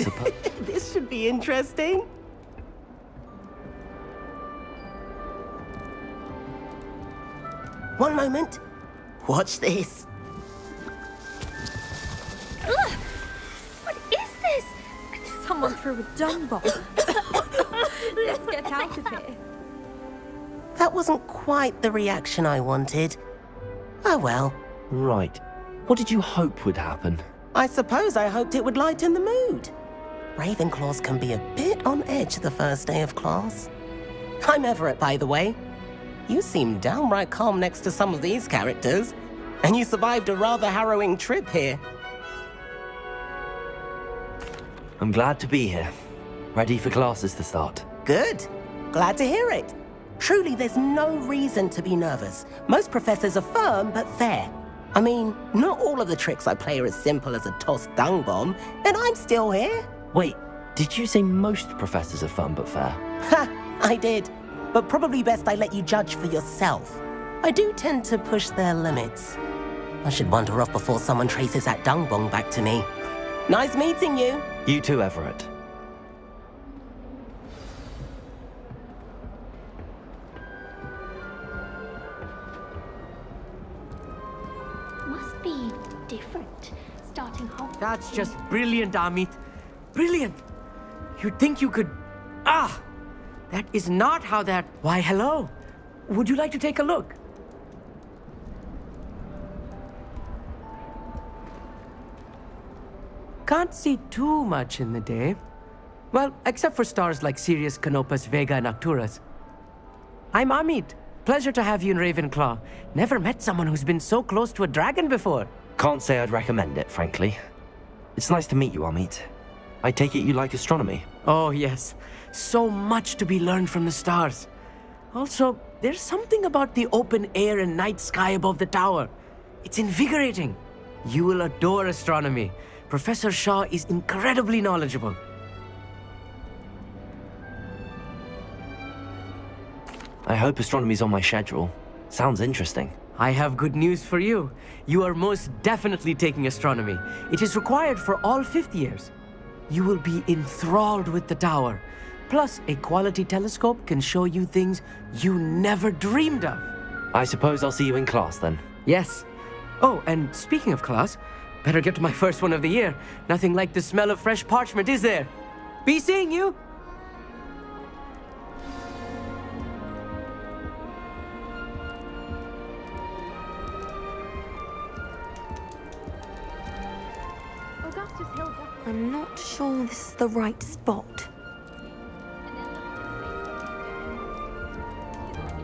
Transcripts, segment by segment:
suppose. This should be interesting. One moment. Watch this. Ugh! What is this? Someone threw a dung bomb. Let's get out of here. That wasn't quite the reaction I wanted. Oh well. Right. What did you hope would happen? I suppose I hoped it would lighten the mood. Ravenclaws can be a bit on edge the first day of class. I'm Everett, by the way. You seem downright calm next to some of these characters, and you survived a rather harrowing trip here. I'm glad to be here. Ready for classes to start. Good. Glad to hear it. Truly, there's no reason to be nervous. Most professors are firm but fair. I mean, not all of the tricks I play are as simple as a tossed dung bomb, and I'm still here. Wait, did you say most professors are fun but fair? Ha! I did. But probably best I let you judge for yourself. I do tend to push their limits. I should wander off before someone traces that dung bomb back to me. Nice meeting you. You too, Everett. Must be different, starting home. That's just brilliant, Amit. Brilliant! You'd think you could... Ah! That is not how that... Why, hello. Would you like to take a look? Can't see too much in the day. Well, except for stars like Sirius, Canopus, Vega, and Arcturus. I'm Amit. Pleasure to have you in Ravenclaw. Never met someone who's been so close to a dragon before. Can't say I'd recommend it, frankly. It's nice to meet you, Amit. I take it you like astronomy? Oh, yes. So much to be learned from the stars. Also, there's something about the open air and night sky above the tower. It's invigorating. You will adore astronomy. Professor Shaw is incredibly knowledgeable. I hope astronomy's on my schedule. Sounds interesting. I have good news for you. You are most definitely taking astronomy. It is required for all 5th years. You will be enthralled with the tower. Plus, a quality telescope can show you things you never dreamed of. I suppose I'll see you in class then. Yes. Oh, and speaking of class, better get to my first one of the year. Nothing like the smell of fresh parchment, is there? Be seeing you! I'm not sure this is the right spot.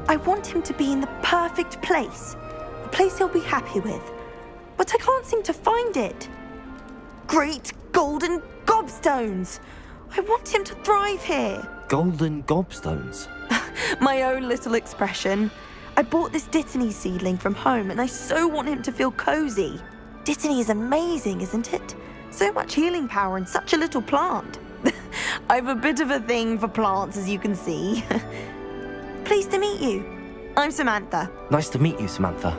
I want him to be in the perfect place. A place he'll be happy with. But I can't seem to find it. Great golden gobstones! I want him to thrive here. Golden gobstones? My own little expression. I bought this Dittany seedling from home and I so want him to feel cozy. Dittany is amazing, isn't it? So much healing power in such a little plant. I've a bit of a thing for plants, as you can see. Pleased to meet you. I'm Samantha. Nice to meet you, Samantha.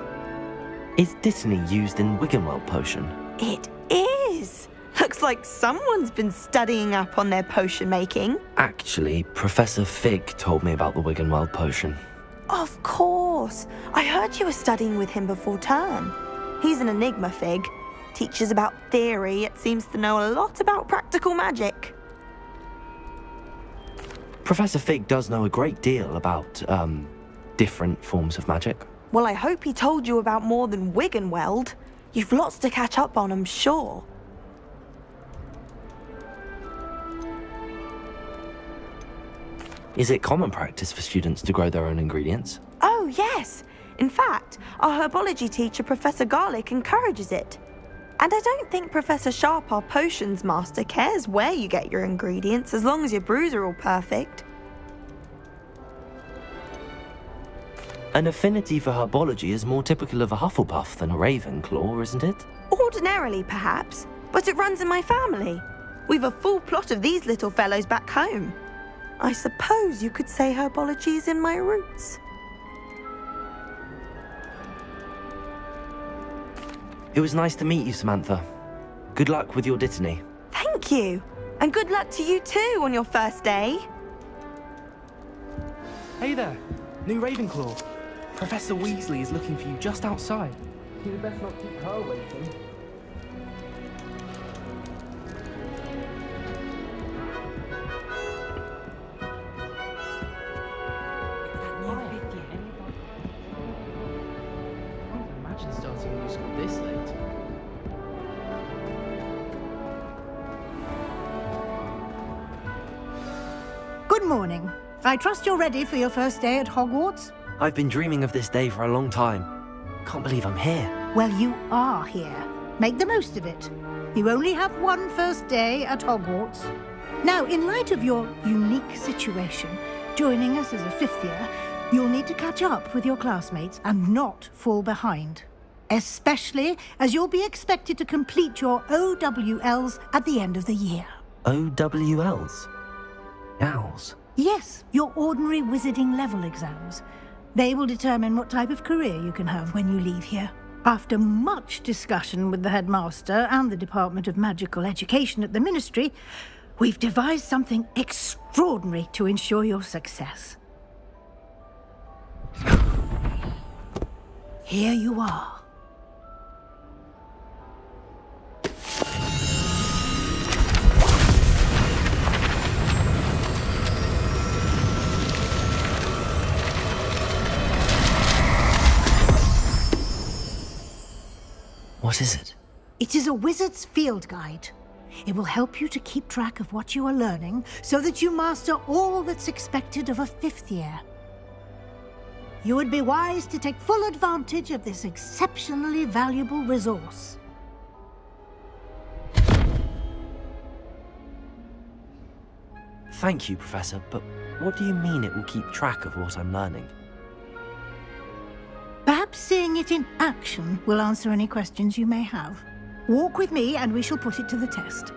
Is Dittany used in Wiggenweld potion? It is. Looks like someone's been studying up on their potion making. Actually, Professor Fig told me about the Wiggenweld potion. Of course. I heard you were studying with him before term. He's an enigma, Fig. Teaches about theory, yet seems to know a lot about practical magic. Professor Fig does know a great deal about, different forms of magic. Well, I hope he told you about more than Wiggenweld. You've lots to catch up on, I'm sure. Is it common practice for students to grow their own ingredients? Oh, yes. In fact, our herbology teacher, Professor Garlick, encourages it. And I don't think Professor Sharp, our potions master, cares where you get your ingredients, as long as your brews are all perfect. An affinity for herbology is more typical of a Hufflepuff than a Ravenclaw, isn't it? Ordinarily, perhaps, but it runs in my family. We've a full plot of these little fellows back home. I suppose you could say herbology is in my roots. It was nice to meet you, Samantha. Good luck with your Dittany. Thank you. And good luck to you too on your first day. Hey there, new Ravenclaw. Professor Weasley is looking for you just outside. You'd best not keep her waiting. Imagine starting a new school this late. Good morning. I trust you're ready for your first day at Hogwarts? I've been dreaming of this day for a long time. Can't believe I'm here. Well, you are here. Make the most of it. You only have one first day at Hogwarts. Now, in light of your unique situation, joining us as a fifth year, you'll need to catch up with your classmates and not fall behind. Especially as you'll be expected to complete your OWLs at the end of the year. OWLs? Owls? Yes, your ordinary wizarding level exams. They will determine what type of career you can have when you leave here. After much discussion with the headmaster and the Department of Magical Education at the Ministry, we've devised something extraordinary to ensure your success. Here you are. What is it? It is a wizard's field guide. It will help you to keep track of what you are learning so that you master all that's expected of a fifth year. You would be wise to take full advantage of this exceptionally valuable resource. Thank you, Professor, but what do you mean it will keep track of what I'm learning? Perhaps seeing it in action will answer any questions you may have. Walk with me and we shall put it to the test.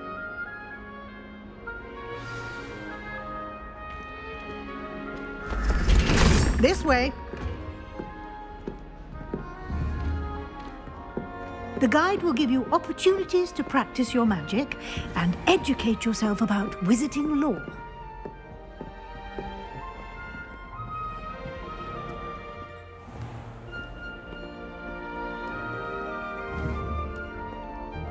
This way. The guide will give you opportunities to practice your magic and educate yourself about wizarding lore.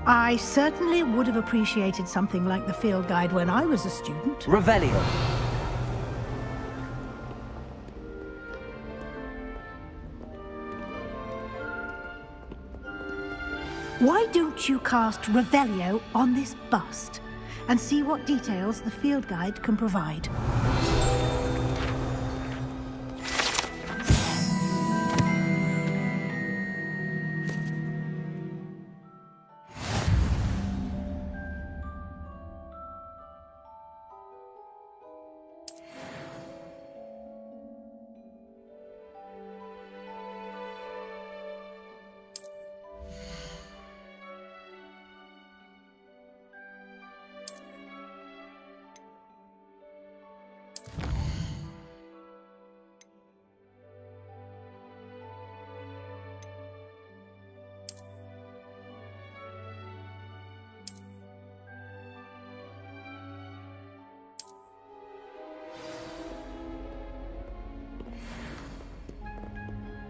I certainly would have appreciated something like the field guide when I was a student. Revelio. Why don't you cast Revelio on this bust and see what details the field guide can provide?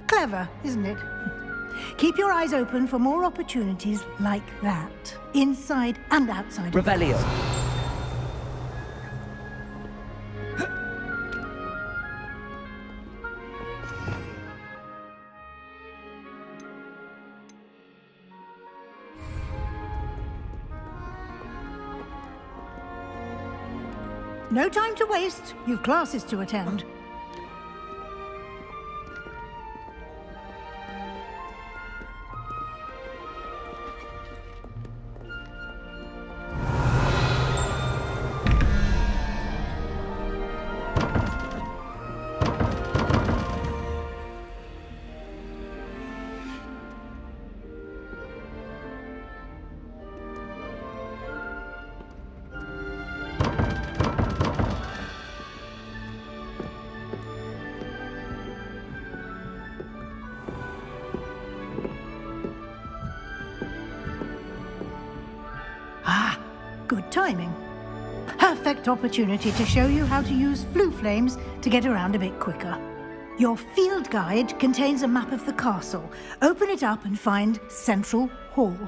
Clever, isn't it? Keep your eyes open for more opportunities like that, inside and outside. Revelio. No time to waste. You've classes to attend. Good timing. perfect opportunity to show you how to use flue flames to get around a bit quicker. Your field guide contains a map of the castle. Open it up and find Central Hall.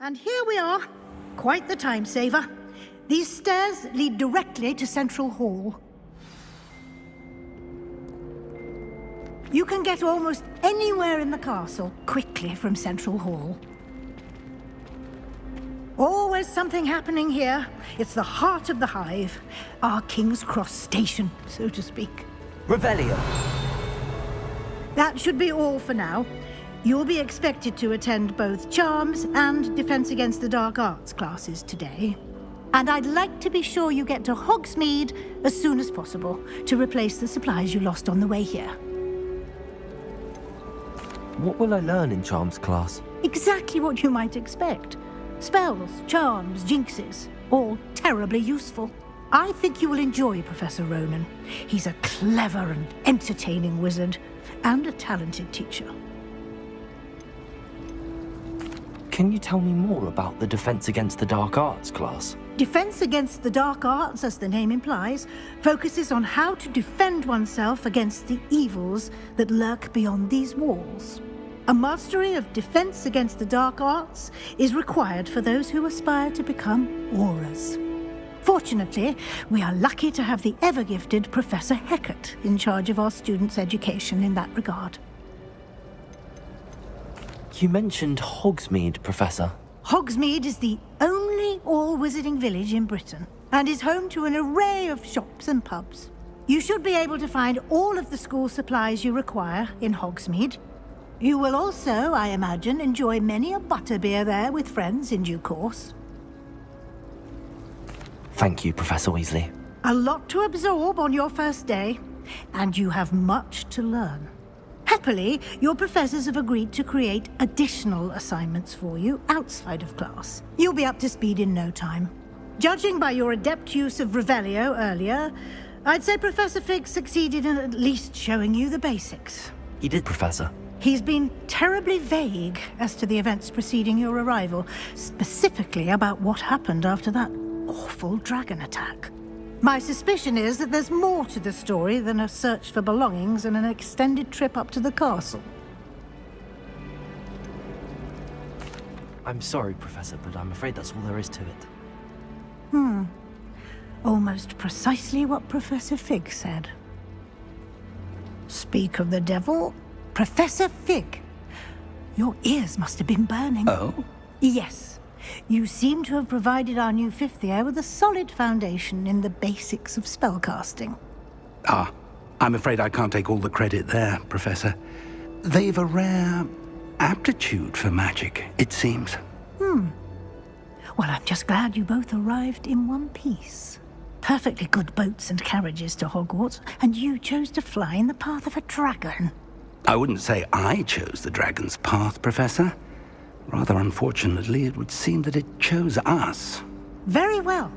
And here we are. Quite the time saver. These stairs lead directly to Central Hall. You can get almost anywhere in the castle quickly from Central Hall. Always something happening here. It's the heart of the Hive. Our King's Cross station, so to speak. Revelio. That should be all for now. You'll be expected to attend both Charms and Defense Against the Dark Arts classes today. And I'd like to be sure you get to Hogsmeade as soon as possible to replace the supplies you lost on the way here. What will I learn in Charms class? Exactly what you might expect. Spells, charms, jinxes, all terribly useful. I think you will enjoy Professor Ronen. He's a clever and entertaining wizard, and a talented teacher. Can you tell me more about the Defense Against the Dark Arts class? Defense Against the Dark Arts, as the name implies, focuses on how to defend oneself against the evils that lurk beyond these walls. A mastery of Defense Against the Dark Arts is required for those who aspire to become Aurors. Fortunately, we are lucky to have the ever-gifted Professor Hecat in charge of our students' education in that regard. You mentioned Hogsmeade, Professor. Hogsmeade is the only all-wizarding village in Britain, and is home to an array of shops and pubs. You should be able to find all of the school supplies you require in Hogsmeade. You will also, I imagine, enjoy many a butterbeer there with friends in due course. Thank you, Professor Weasley. A lot to absorb on your first day, and you have much to learn. Happily, your professors have agreed to create additional assignments for you outside of class. You'll be up to speed in no time. Judging by your adept use of Revelio earlier, I'd say Professor Fig succeeded in at least showing you the basics. He did, Professor. He's been terribly vague as to the events preceding your arrival, specifically about what happened after that awful dragon attack. My suspicion is that there's more to the story than a search for belongings and an extended trip up to the castle. I'm sorry, Professor, but I'm afraid that's all there is to it. Almost precisely what Professor Fig said. Speak of the devil, Professor Fig. Your ears must have been burning. Oh? Yes. You seem to have provided our new fifth year with a solid foundation in the basics of spellcasting. Ah, I'm afraid I can't take all the credit there, Professor. They've a rare aptitude for magic, it seems. Well, I'm just glad you both arrived in one piece. Perfectly good boats and carriages to Hogwarts, and you chose to fly in the path of a dragon. I wouldn't say I chose the dragon's path, Professor. Rather unfortunately, it would seem that it chose us. Very well.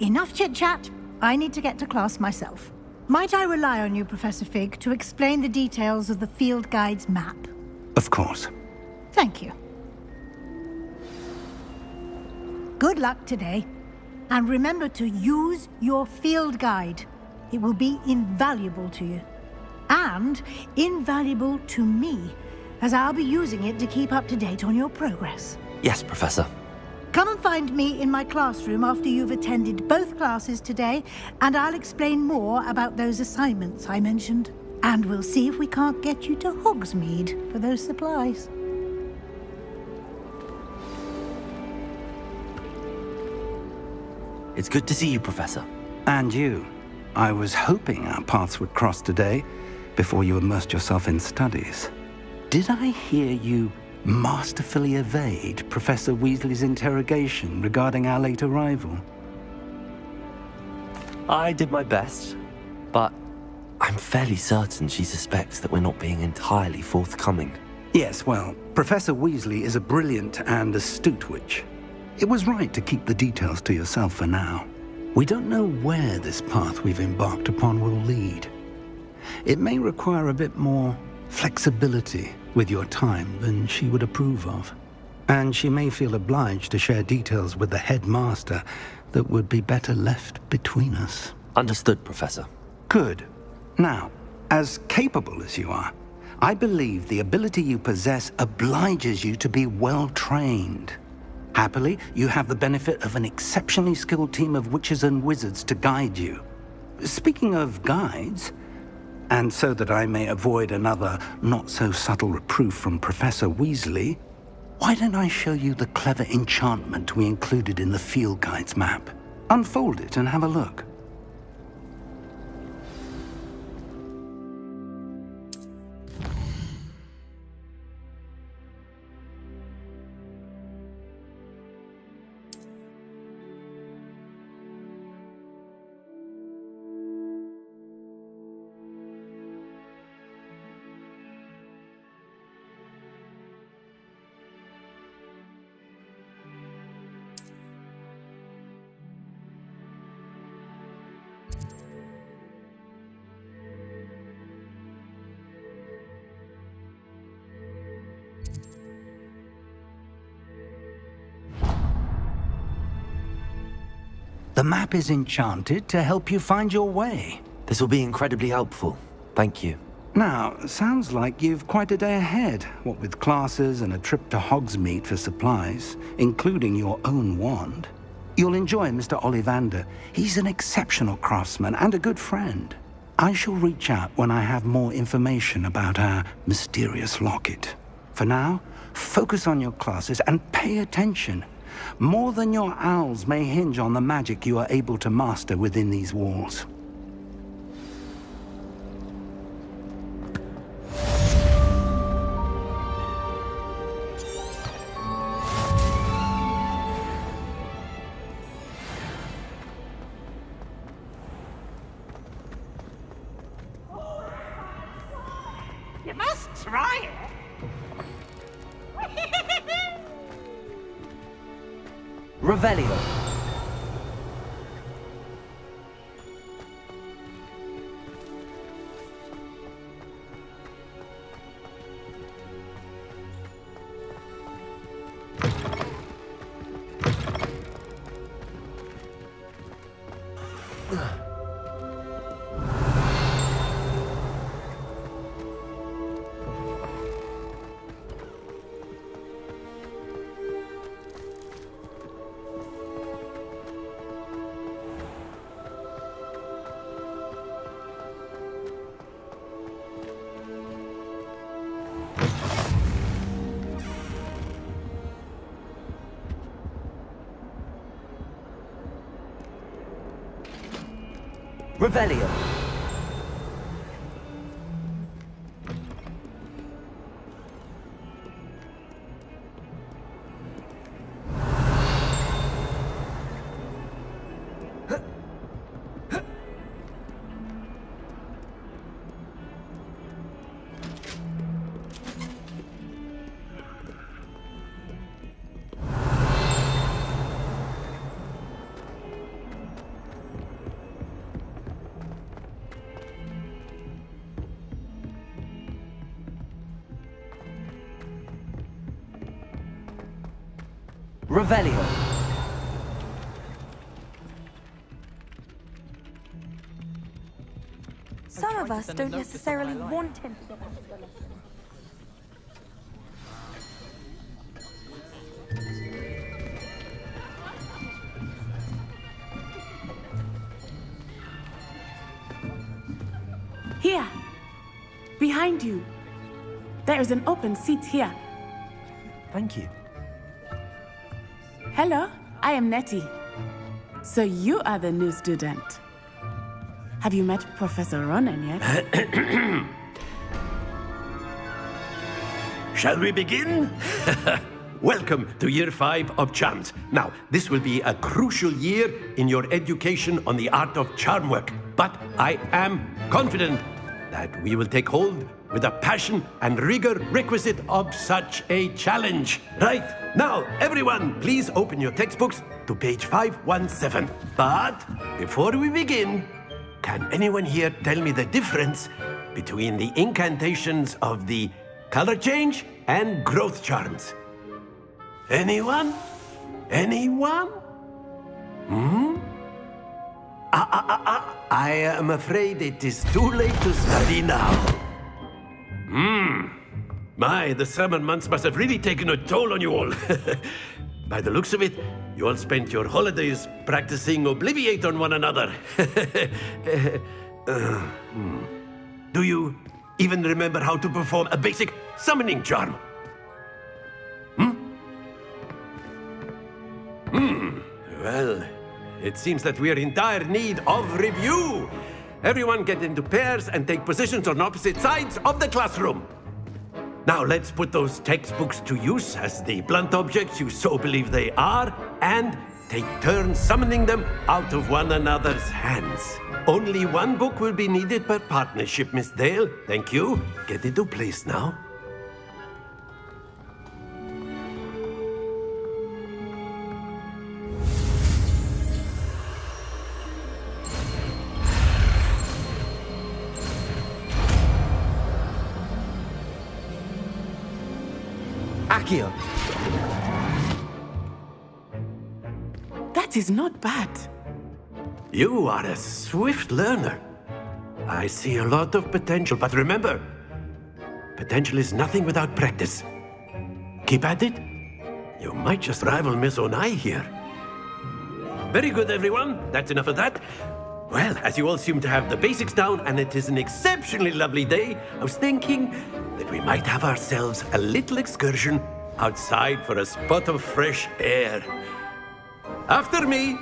Enough chit-chat. I need to get to class myself. Might I rely on you, Professor Fig, to explain the details of the field guide's map? Of course. Thank you. Good luck today. And remember to use your field guide. It will be invaluable to you. And invaluable to me, as I'll be using it to keep up to date on your progress. Yes, Professor. Come and find me in my classroom after you've attended both classes today, and I'll explain more about those assignments I mentioned. And we'll see if we can't get you to Hogsmeade for those supplies. It's good to see you, Professor. And you. I was hoping our paths would cross today, before you immersed yourself in studies. Did I hear you masterfully evade Professor Weasley's interrogation regarding our late arrival? I did my best, but I'm fairly certain she suspects that we're not being entirely forthcoming. Yes, well, Professor Weasley is a brilliant and astute witch. It was right to keep the details to yourself for now. We don't know where this path we've embarked upon will lead. It may require a bit more flexibility with your time than she would approve of. And she may feel obliged to share details with the headmaster that would be better left between us. Understood, Professor. Good. Now, as capable as you are, I believe the ability you possess obliges you to be well-trained. Happily, you have the benefit of an exceptionally skilled team of witches and wizards to guide you. Speaking of guides, and so that I may avoid another not-so-subtle reproof from Professor Weasley, why don't I show you the clever enchantment we included in the field guide's map? Unfold it and have a look. The map is enchanted to help you find your way. This will be incredibly helpful. Thank you. Now, sounds like you've quite a day ahead, what with classes and a trip to Hogsmeade for supplies, including your own wand. You'll enjoy Mr. Ollivander. He's an exceptional craftsman and a good friend. I shall reach out when I have more information about our mysterious locket. For now, focus on your classes and pay attention. More than your owls may hinge on the magic you are able to master within these walls. You must try it. Revelio. Revelio. Revelio. Some of us don't necessarily want him to give us the lesson. Here, behind you. There is an open seat here. Thank you. Hello, I am Nettie. So you are the new student. Have you met Professor Ronen yet? Shall we begin? Welcome to Year 5 of Charms. Now, this will be a crucial year in your education on the art of charm work. But I am confident that we will take hold with the passion and rigor requisite of such a challenge. Right, now, everyone, please open your textbooks to page 517. But before we begin, can anyone here tell me the difference between the incantations of the color change and growth charms? Anyone? Anyone? I am afraid it is too late to study now. My, the summer months must have really taken a toll on you all. By the looks of it, you all spent your holidays practicing Obliviate on one another. Do you even remember how to perform a basic summoning charm? Well, it seems that we are in dire need of review. Everyone get into pairs and take positions on opposite sides of the classroom. Now let's put those textbooks to use as the blunt objects you so believe they are, and take turns summoning them out of one another's hands. Only one book will be needed per partnership, Miss Dale. Thank you. Get into place now. Accio. That is not bad. You are a swift learner. I see a lot of potential, but remember, potential is nothing without practice. Keep at it. You might just rival Miss Onai here. Very good, everyone. That's enough of that. Well, as you all seem to have the basics down, and it is an exceptionally lovely day, I was thinking that we might have ourselves a little excursion outside for a spot of fresh air. After me.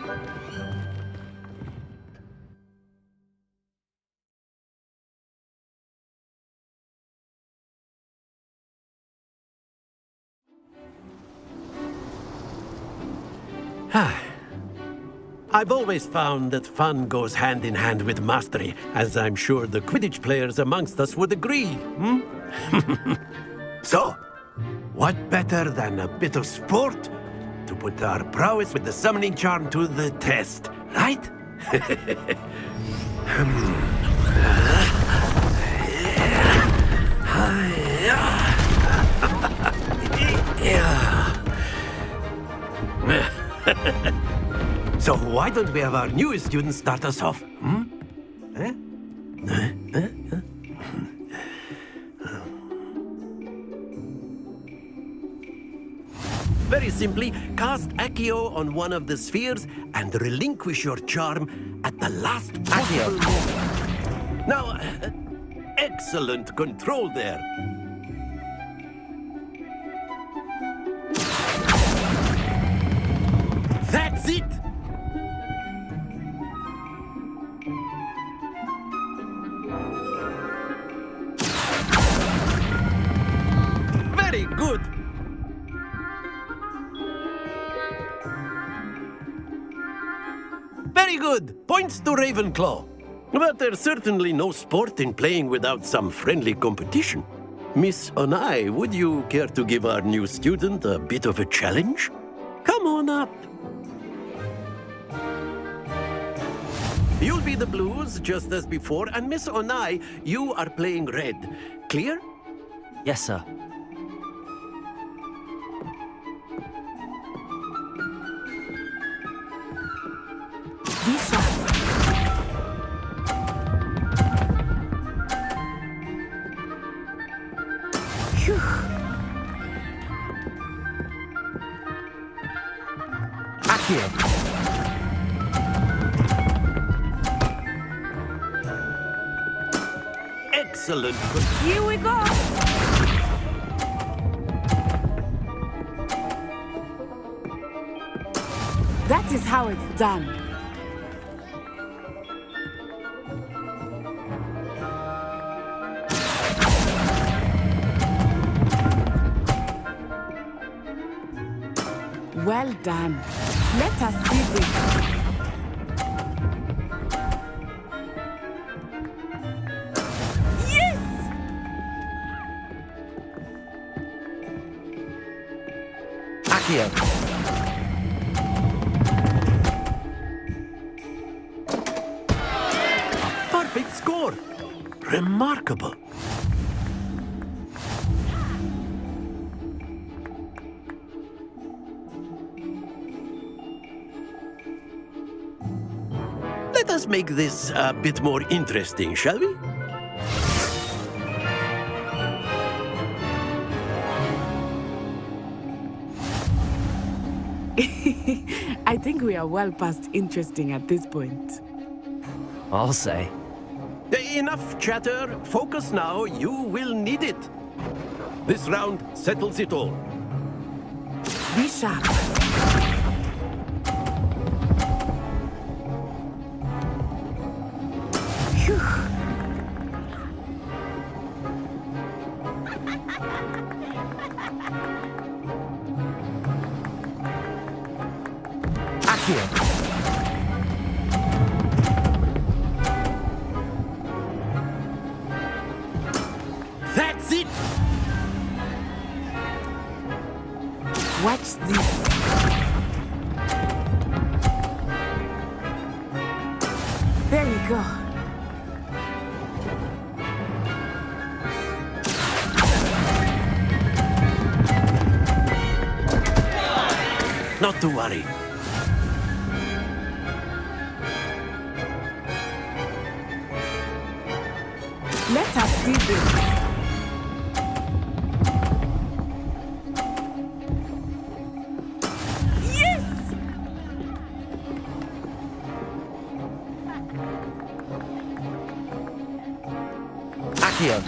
I've always found that fun goes hand in hand with mastery, as I'm sure the Quidditch players amongst us would agree, So, what better than a bit of sport to put our prowess with the summoning charm to the test, right? So why don't we have our newest student start us off? Very simply, cast Accio on one of the spheres and relinquish your charm at the last possible moment. Now, excellent control there. That's it! Very good! Very good! Points to Ravenclaw. But there's certainly no sport in playing without some friendly competition. Miss Onai, would you care to give our new student a bit of a challenge? Come on up. You'll be the blues, just as before, and Miss Onai, you are playing red. Clear? Yes, sir. Accio. Excellent. Here we go. That is how it's done. Well done. Let us see this. Accio. A perfect score. Remarkable. Let us make this a bit more interesting, shall we? I think we are well past interesting at this point. I'll say. Enough chatter. Focus now. You will need it. This round settles it all. Be sharp. Phew. Accio. That's it! Watch this. There we go. Not to worry. Let us see this. Accio.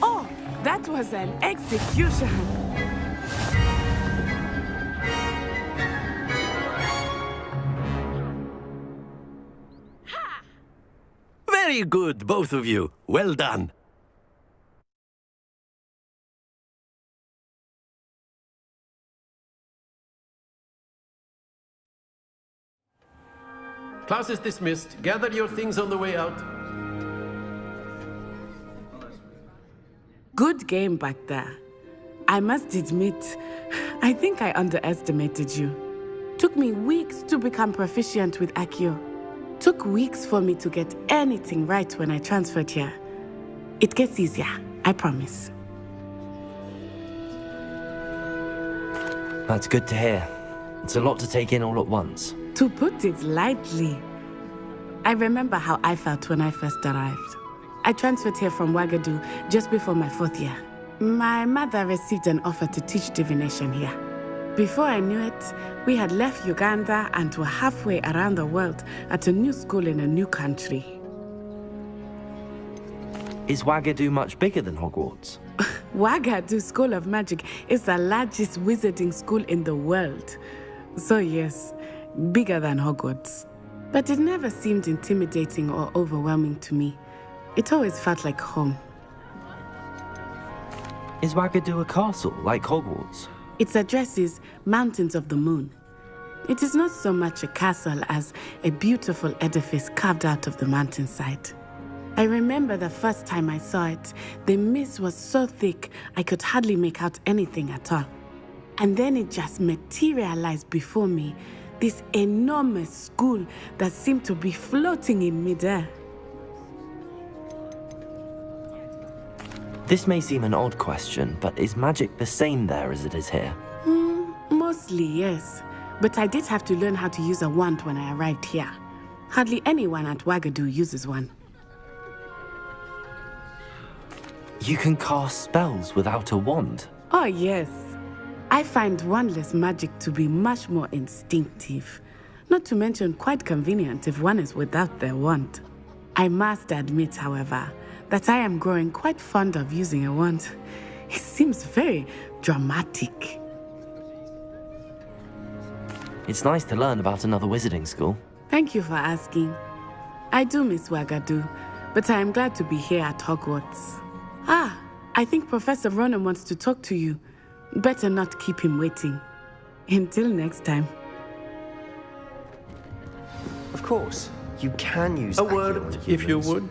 Oh, that was an execution. Very good, both of you. Well done. Class is dismissed. Gather your things on the way out. Good game back there. I must admit, I think I underestimated you. Took me weeks to become proficient with Accio. Took weeks for me to get anything right when I transferred here. It gets easier, I promise. That's good to hear. It's a lot to take in all at once. To put it lightly, I remember how I felt when I first arrived. I transferred here from Wagadu just before my 4th year. My mother received an offer to teach divination here. Before I knew it, we had left Uganda and were halfway around the world at a new school in a new country. Is Wagadu much bigger than Hogwarts? Wagadu School of Magic is the largest wizarding school in the world. So yes, bigger than Hogwarts. But it never seemed intimidating or overwhelming to me. It always felt like home. Is Wagadu a castle, like Hogwarts? Its address is Mountains of the Moon. It is not so much a castle as a beautiful edifice carved out of the mountainside. I remember the first time I saw it, the mist was so thick I could hardly make out anything at all. And then it just materialized before me, this enormous school that seemed to be floating in midair. This may seem an odd question, but is magic the same there as it is here? Mostly, yes. But I did have to learn how to use a wand when I arrived here. Hardly anyone at Wagadu uses one. You can cast spells without a wand? Oh, yes. I find wandless magic to be much more instinctive. Not to mention quite convenient if one is without their wand. I must admit, however, that I am growing quite fond of using a wand. It seems very dramatic. It's nice to learn about another wizarding school. Thank you for asking. I do miss Wagadu, but I am glad to be here at Hogwarts. Ah, I think Professor Ronen wants to talk to you. Better not keep him waiting. Until next time. Of course, you can use A word, if you would.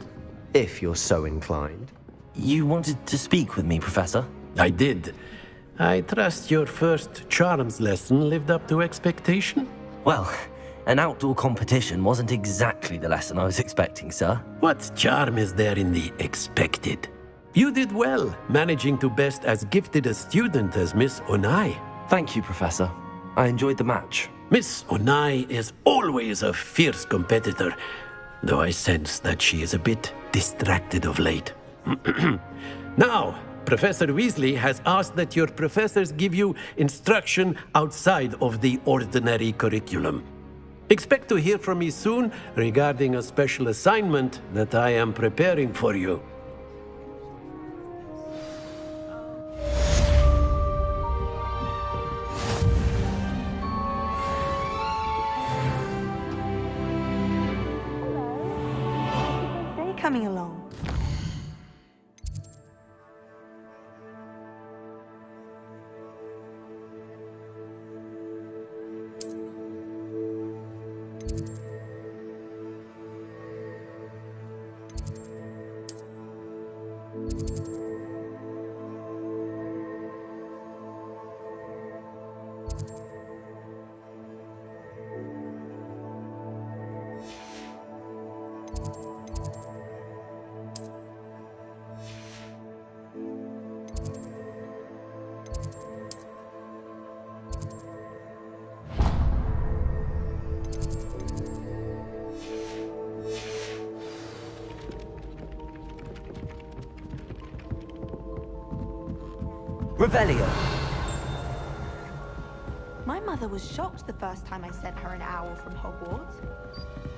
If you're so inclined. You wanted to speak with me, Professor? I did. I trust your first charms lesson lived up to expectation? Well, an outdoor competition wasn't exactly the lesson I was expecting, sir. What charm is there in the expected? You did well, managing to best as gifted a student as Miss Onai. Thank you, Professor. I enjoyed the match. Miss Onai is always a fierce competitor, though I sense that she is a bit distracted of late. Now, Professor Weasley has asked that your professors give you instruction outside of the ordinary curriculum. Expect to hear from me soon regarding a special assignment that I am preparing for you. They're coming along. Revelio! My mother was shocked the first time I sent her an owl from Hogwarts.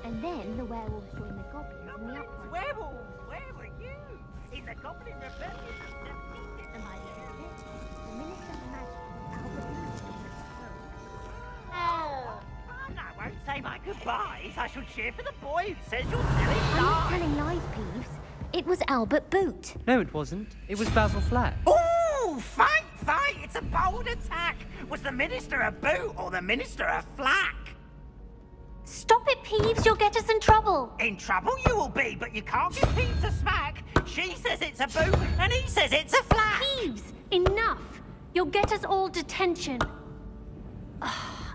And then the werewolves joined the goblins in the uproar. Werewolves, where were you? In the Goblin Rebellion of defeated And by the end of it, the Minister of Magic, Albert Oh, I won't say my goodbyes. I shall cheer for the boy who says you're telling I'm not lies. telling lies, Peeves. It was Albert Boot. No, it wasn't. It was Basil Flack. Ooh, fight! It's a bold attack. Was the Minister a boot or the Minister a flack? Stop it, Peeves. You'll get us in trouble. In trouble you will be, but you can't give Peeves a smack. She says it's a boot, and he says it's a flack. Peeves, enough. You'll get us all detention.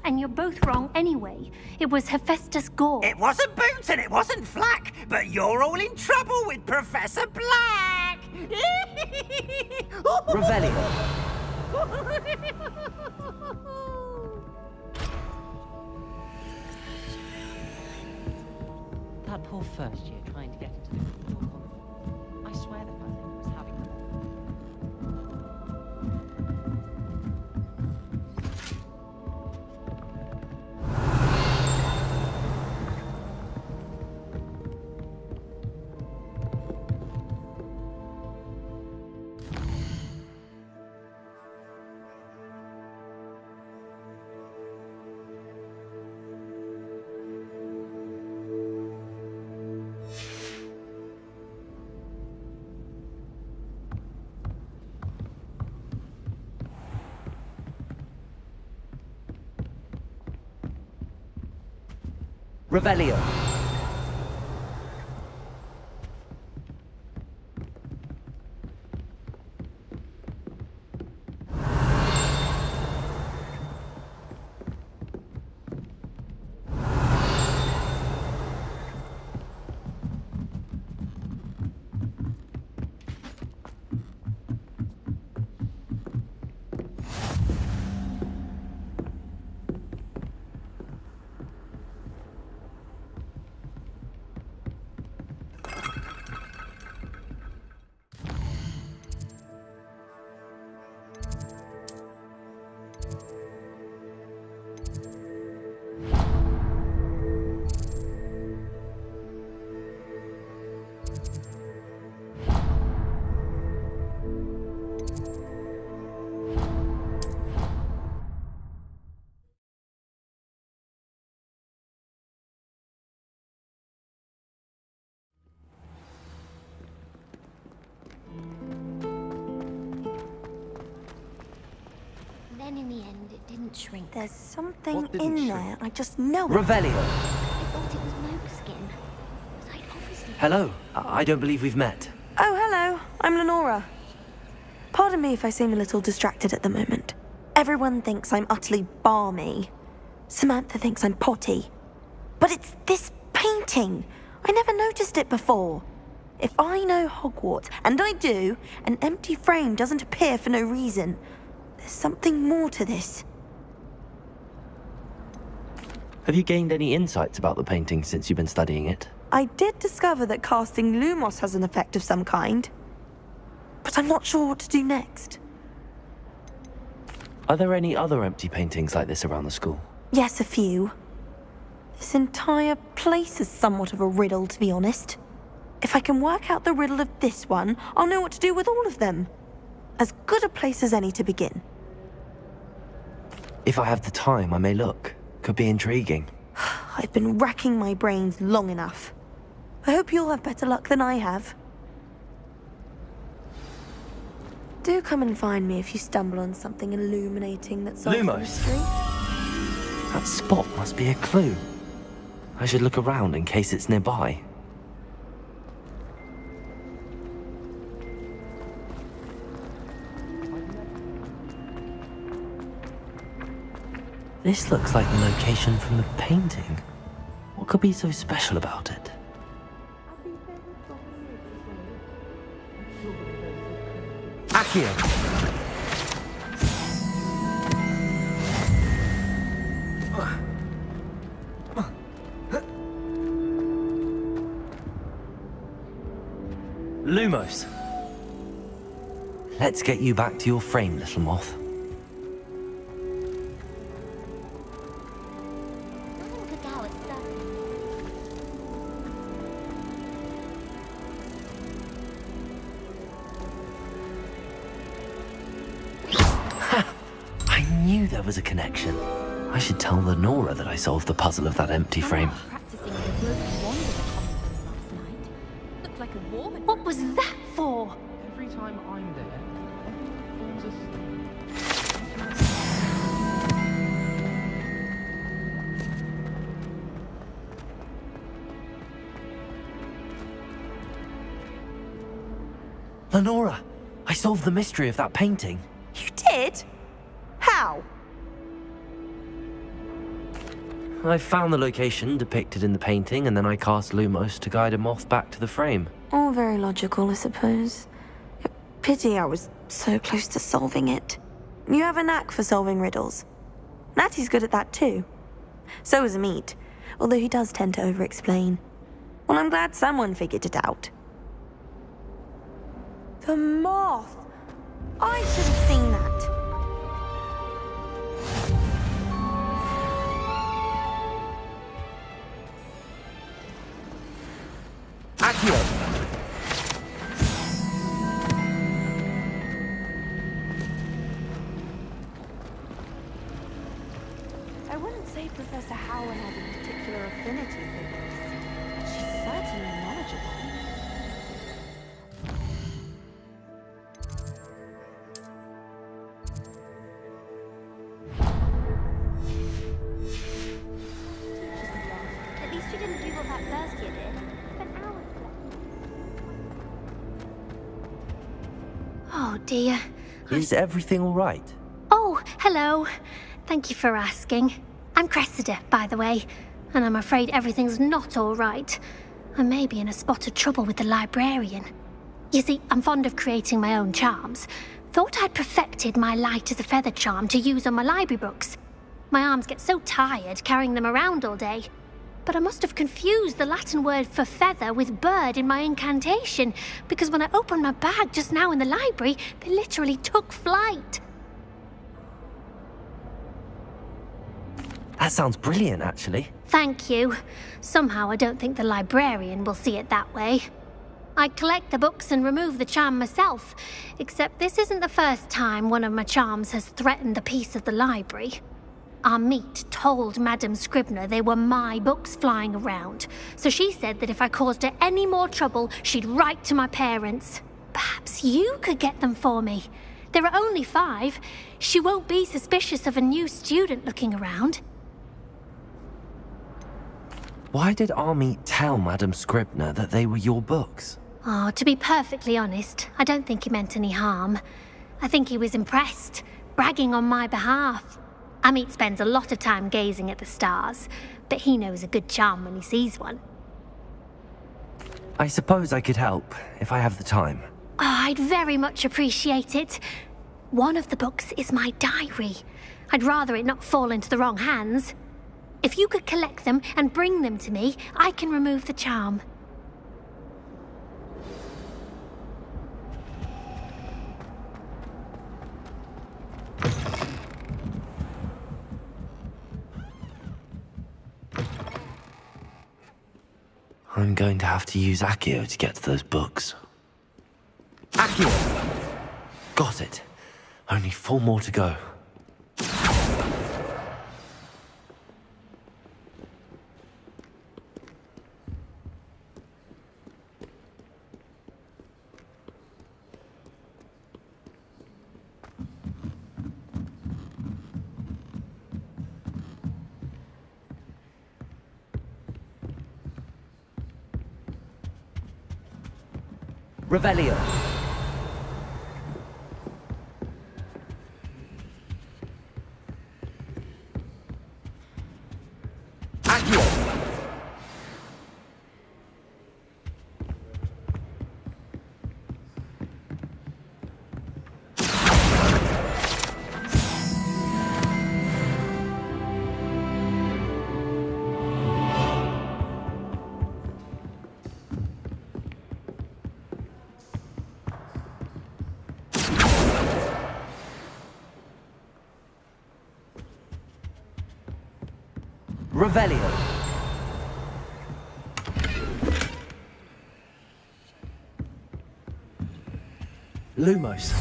And you're both wrong anyway. It was Hephaestus Gore. It wasn't boot and it wasn't flack, but you're all in trouble with Professor Black. Revelio! That poor first year trying to get into the Gryffindor College. I swear the family was having them. Revelio! in the end, it didn't shrink. There's something in there. I just know it. Revelio. I thought it was Moleskin. But I'd obviously... Hello. I don't believe we've met. Oh, hello. I'm Lenora. Pardon me if I seem a little distracted at the moment. Everyone thinks I'm utterly balmy. Samantha thinks I'm potty. But it's this painting. I never noticed it before. If I know Hogwarts, and I do, an empty frame doesn't appear for no reason. There's something more to this. Have you gained any insights about the painting since you've been studying it? I did discover that casting Lumos has an effect of some kind. But I'm not sure what to do next. Are there any other empty paintings like this around the school? Yes, a few. This entire place is somewhat of a riddle, to be honest. If I can work out the riddle of this one, I'll know what to do with all of them. As good a place as any to begin. If I have the time, I may look. Could be intriguing. I've been racking my brains long enough. I hope you'll have better luck than I have. Do come and find me if you stumble on something illuminating that solves the Lumos. mystery. That spot must be a clue. I should look around in case it's nearby. This looks like the location from the painting. What could be so special about it? Accio! Lumos! Let's get you back to your frame, little moth. There was a connection. I should tell Lenora that I solved the puzzle of that empty frame. What was that for? Every time I'm there, Lenora, I solved the mystery of that painting. You did? How? I found the location depicted in the painting, and then I cast Lumos to guide a moth back to the frame. All very logical, I suppose. Pity I was so close to solving it. You have a knack for solving riddles. Natty's good at that too. So is Amit, although he does tend to over-explain. Well, I'm glad someone figured it out. The moth! I should have seen that. Accio! I wouldn't say Professor Howard has a particular affinity for this, but she's certainly knowledgeable. At least you didn't do what that first year did. Oh dear. Is everything all right? Oh, hello. Thank you for asking. I'm Cressida, by the way, and I'm afraid everything's not all right. I may be in a spot of trouble with the librarian. You see, I'm fond of creating my own charms. Thought I'd perfected my light as a feather charm to use on my library books. My arms get so tired carrying them around all day. But I must have confused the Latin word for feather with bird in my incantation, because when I opened my bag just now in the library, they literally took flight. That sounds brilliant, actually. Thank you. Somehow I don't think the librarian will see it that way. I collect the books and remove the charm myself, except this isn't the first time one of my charms has threatened the peace of the library. Amit told Madame Scribner they were my books flying around, so she said that if I caused her any more trouble, she'd write to my parents. Perhaps you could get them for me. There are only 5. She won't be suspicious of a new student looking around. Why did Army tell Madam Scribner that they were your books? Oh, to be perfectly honest, I don't think he meant any harm. I think he was impressed, bragging on my behalf. Amit spends a lot of time gazing at the stars, but he knows a good charm when he sees one. I suppose I could help, if I have the time. Oh, I'd very much appreciate it. One of the books is my diary. I'd rather it not fall into the wrong hands. If you could collect them and bring them to me, I can remove the charm. I'm going to have to use Accio to get to those books. Accio! Got it. Only 4 more to go. Revelio. Accio. Revelio. Lumos.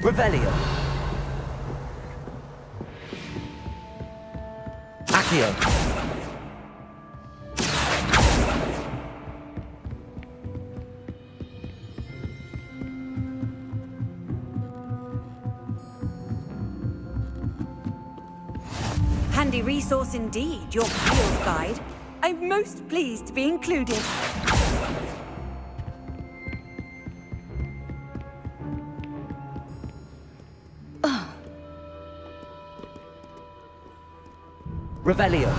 Revelio. Accio. Handy resource indeed, your field guide. I'm most pleased to be included. Revelio.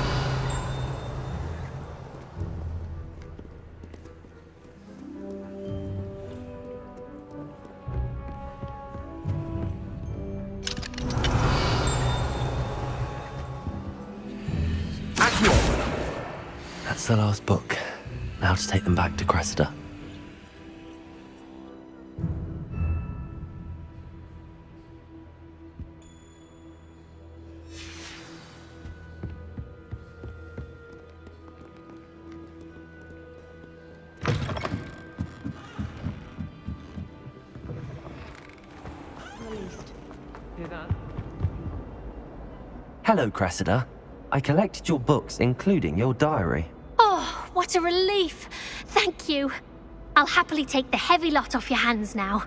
Accio. That's the last book. Now to take them back to Cressida. Hello, Cressida. I collected your books, including your diary. Oh, what a relief. Thank you. I'll happily take the heavy lot off your hands now.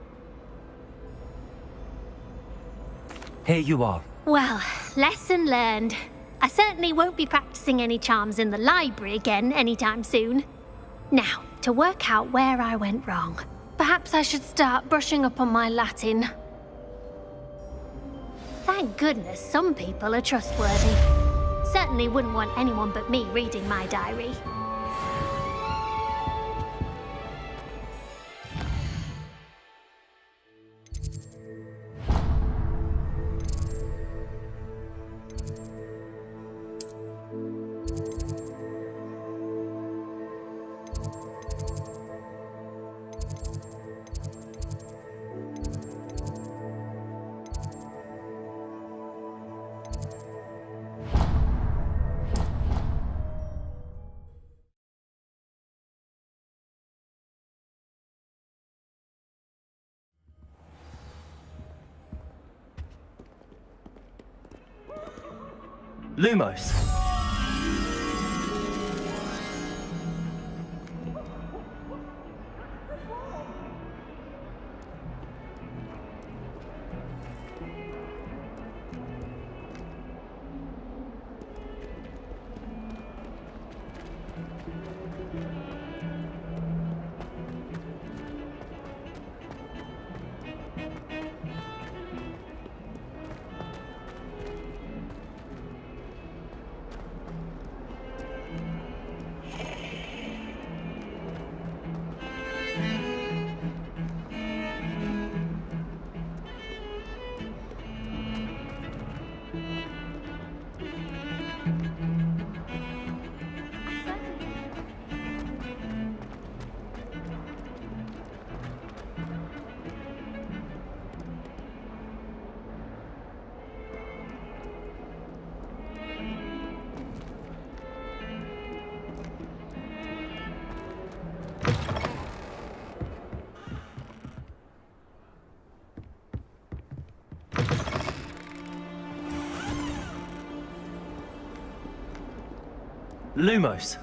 Here you are. Well, lesson learned. I certainly won't be practicing any charms in the library again anytime soon. Now, to work out where I went wrong. Perhaps I should start brushing up on my Latin. Thank goodness some people are trustworthy. Certainly wouldn't want anyone but me reading my diary. Lumos. Lumos.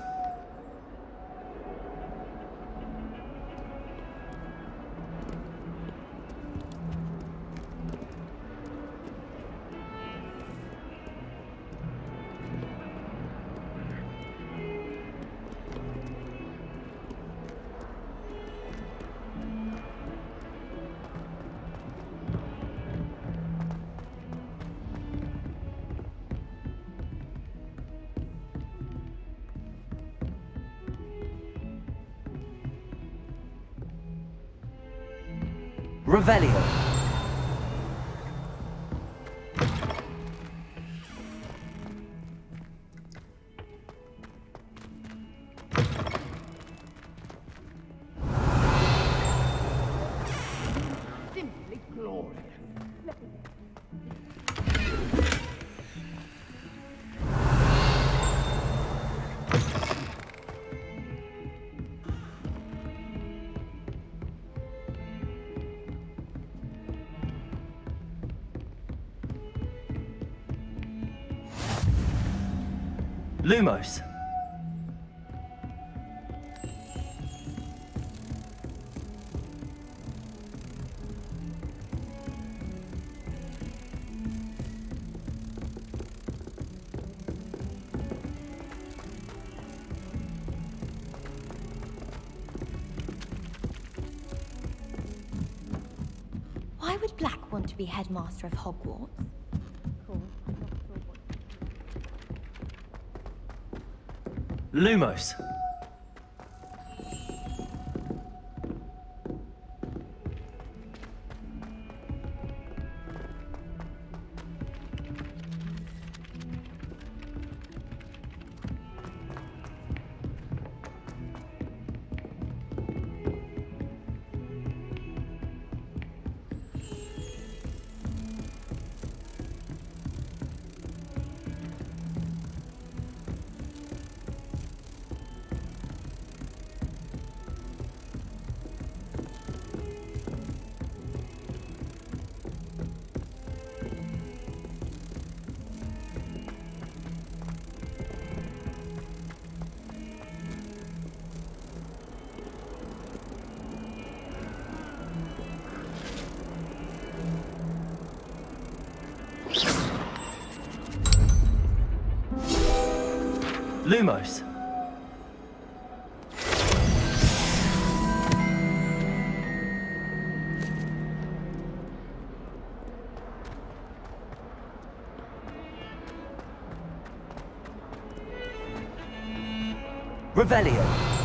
Revelio. Simply glorious. Lumos. Why would Black want to be headmaster of Hogwarts? Lumos. Lumos. Revelio.